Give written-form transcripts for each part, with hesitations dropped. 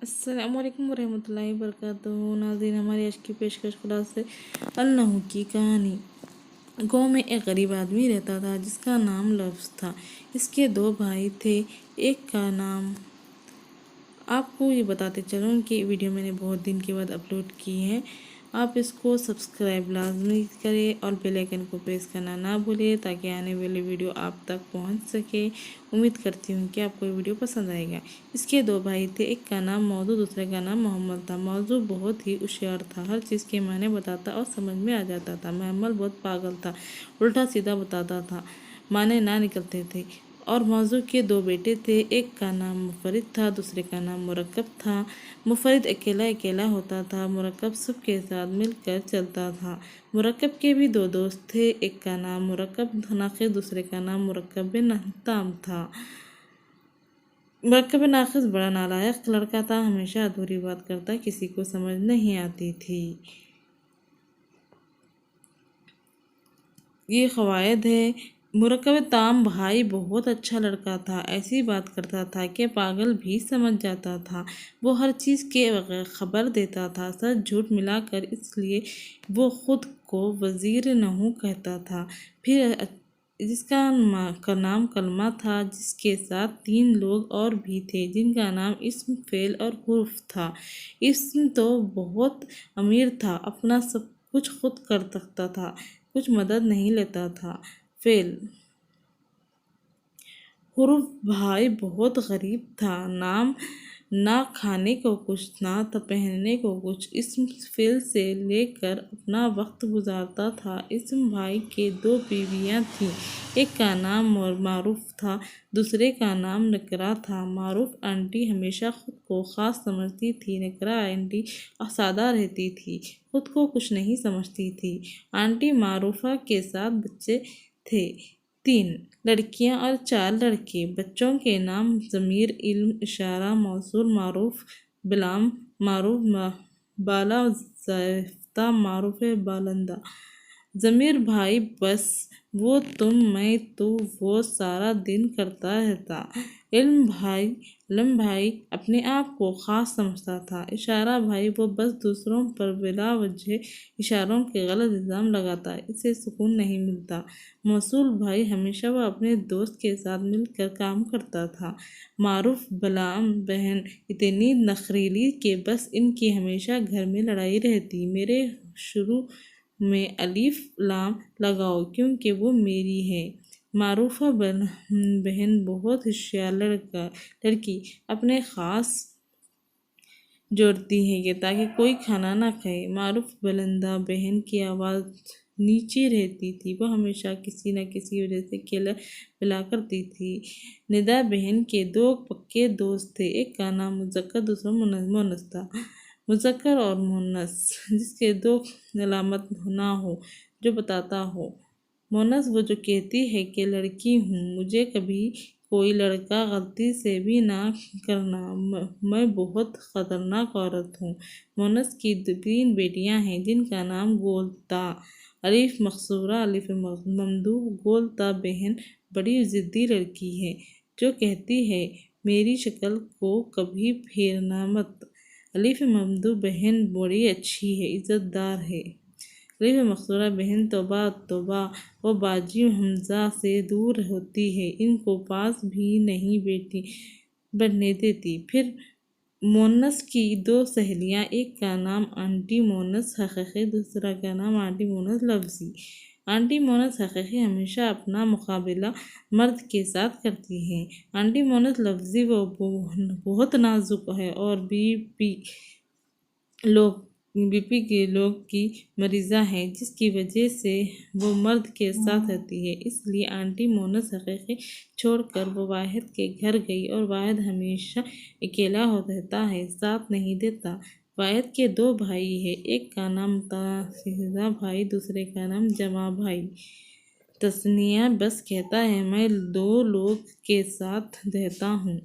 अस्सलाम वालेकुम वरहमतुल्लाहि वबरकातुहू। नाज़रीन, हमारी आज की पेशकश क्लास है अन्नहू की कहानी। गांव में एक गरीब आदमी रहता था जिसका नाम लफ्ज़ था। इसके दो भाई थे। एक का नाम आपको ये बताते चलूँ कि वीडियो मैंने बहुत दिन के बाद अपलोड की है। आप इसको सब्सक्राइब लाजमी करें और बेल आइकन को प्रेस करना ना भूलिए ताकि आने वाली वीडियो आप तक पहुंच सके। उम्मीद करती हूँ कि आपको ये वीडियो पसंद आएगा। इसके दो भाई थे। एक का नाम मौजू, दूसरे का नाम मोहम्मद था। मौजू बहुत ही होशियार था, हर चीज़ के मायने बताता और समझ में आ जाता था। मोहम्मद बहुत पागल था, उल्टा सीधा बताता था, माने ना निकलते थे। और मौजू के दो बेटे थे। एक का नाम मुफरिद था, दूसरे का नाम मुरक्कब था। मुफरिद अकेला अकेला होता था, मुरक्कब सबके साथ मिलकर चलता था। मुरक्कब के भी दो दोस्त थे। एक का नाम मुरक्कब नाक़िस, दूसरे का नाम मुरक्कब बिन नहताम था। मुरक्कब नाक़िस बड़ा नालायक लड़का था, हमेशा अधूरी बात करता, किसी को समझ नहीं आती थी। ये ख़वायद है। मुरक्कब ताम भाई बहुत अच्छा लड़का था, ऐसी बात करता था कि पागल भी समझ जाता था। वो हर चीज़ के बगैर खबर देता था, सच झूठ मिलाकर, इसलिए वो ख़ुद को वज़ीर नहू कहता था। फिर जिसका का नाम कलमा था, जिसके साथ तीन लोग और भी थे जिनका नाम इस्म, फ़ेल और हुर्फ था। इस्म तो बहुत अमीर था, अपना सब कुछ खुद कर सकता था, कुछ मदद नहीं लेता था। फ़ेल हुर्फ भाई बहुत गरीब था, ना खाने को कुछ, ना तो पहनने को कुछ। इस्म फ़ेल से लेकर अपना वक्त गुजारता था। इस्म भाई के दो बीवियां थीं। एक का नाम मारूफ था, दूसरे का नाम नकरा था। मारूफ आंटी हमेशा खुद को ख़ास समझती थी, नकरा आंटी सादा रहती थी, खुद को कुछ नहीं समझती थी। आंटी मारूफा के साथ बच्चे थे, 3 लड़कियां और 4 लड़के। बच्चों के नाम ज़मीर, इल्म, इशारा, मौसूल, मारूफ, बिलाम, मारूफ, बाला, ज़ैफ़ता, मारूफ बालंदा। ज़मीर भाई बस वो, तुम, मैं, तू, वो सारा दिन करता रहता। इल्म भाई अपने आप को ख़ास समझता था। इशारा भाई वो बस दूसरों पर बिला वजह इशारों के गलत इल्ज़ाम लगाता, इससे सुकून नहीं मिलता। मौसूल भाई हमेशा वह अपने दोस्त के साथ मिलकर काम करता था। मारूफ बलाम बहन इतनी नखरीली कि बस इनकी हमेशा घर में लड़ाई रहती। मेरे शुरू में अलीफ लाम लगाओ क्योंकि वो मेरी है। मारूफा बहन बहुत होशियार लड़की अपने ख़ास जोड़ती है ये ताकि कोई खाना ना खाए। मारूफ बुलंदा बहन की आवाज़ नीचे रहती थी, वह हमेशा किसी न किसी वजह से केला पिला करती थी। निदा बहन के दो पक्के दोस्त थे। एक का नाम मुज़क्कर, दूसरा मुन्नस था। मुज़क्कर और मुन्नस जिसके दो अलामत ना हो, जो बताता हो। मुन्नस वो जो कहती है कि लड़की हूँ, मुझे कभी कोई लड़का गलती से भी ना करना, मैं बहुत ख़तरनाक औरत हूँ। मुन्नस की 3 बेटियां हैं जिनका नाम गोलता, अलीफ मकसूरा, अलीफ ममदू। गोलता बहन बड़ी ज़िद्दी लड़की है जो कहती है मेरी शक्ल को कभी फेरना मत। अलीफ ममदू बहन बड़ी अच्छी है, इज़्ज़तदार है। अलीफ मकसूरा बहन तौबा तौबा, वो बाजी हमजा से दूर होती है, इनको पास भी नहीं बैठने देती। फिर मोनस की 2 सहेलियां, एक का नाम आंटी मोनस हकीकी, दूसरा का नाम आंटी मोनस लफ्ज़ी। आंटी मोनस हकीकी हमेशा अपना मुकाबला मर्द के साथ करती हैं। आंटी मोनस लफ्ज़ी वो बहुत नाजुक है और बीपी के लोग की मरीज़ा है, जिसकी वजह से वो मर्द के साथ रहती है। इसलिए आंटी मोनस हकीकी छोड़कर वो वाहिद के घर गई और वाहिद हमेशा अकेला रहता है, साथ नहीं देता। वाहिद के 2 भाई हैं, एक का नाम तस्निया भाई, दूसरे का नाम जमा भाई। तस्निया बस कहता है मैं 2 लोग के साथ रहता हूँ।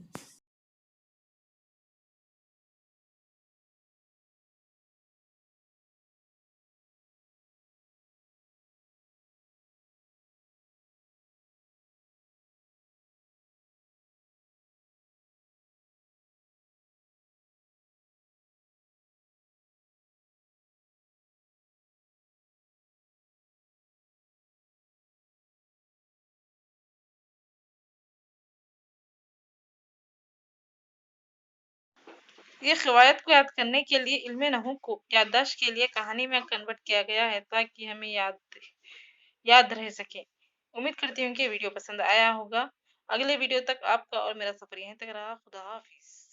یہ قواعد کو یاد کرنے کے لیے علم نحو کو یادداشت کے لیے کہانی میں کنورٹ کیا گیا ہے تاکہ ہمیں یاد رہ سکے۔ امید کرتی ہوں کہ ویڈیو پسند آیا ہوگا۔ اگلے ویڈیو تک آپ کا اور میرا سفر یہیں تک رہا۔ خدا حافظ۔